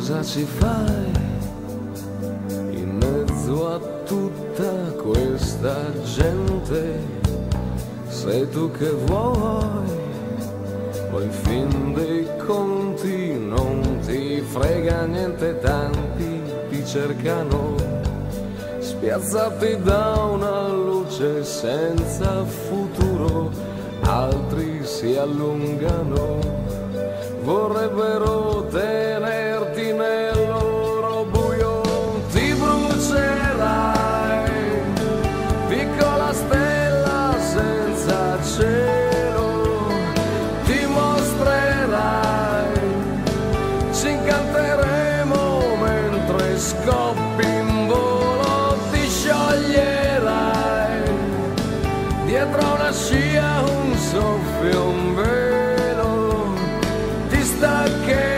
cosa ci fai in mezzo a tutta questa gente? Sei tu che vuoi, o in fin dei conti non ti frega niente, tanti ti cercano, spiazzati da una luce senza futuro, altri si allungano, vorrebbero tenerti nel loro buio. Ti brucerai, piccola stella senza cielo, ti mostrerai, ci incanteremo mentre scoppi in volo, ti scioglierai, dietro una scia un soffio, un velo, ti staccherai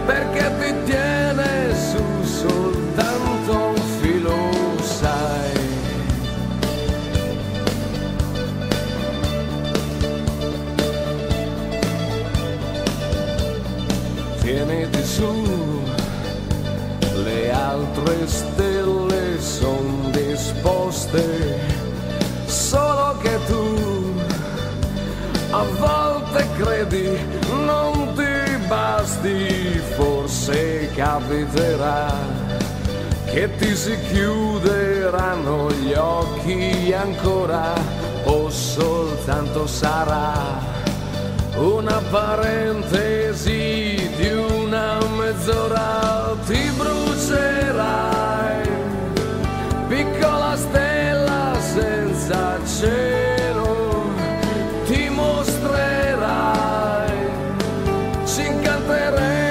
perché ti tiene su soltanto un filo, sai. Tieniti su, le altre stelle son disposte, solo che tu a volte credi non ti basti, forse capiterà che ti si chiuderanno gli occhi ancora, o soltanto sarà una parentesi di una mezz'ora. Ti brucerai, piccola stella senza cielo, ti mostrerai, ci incanterai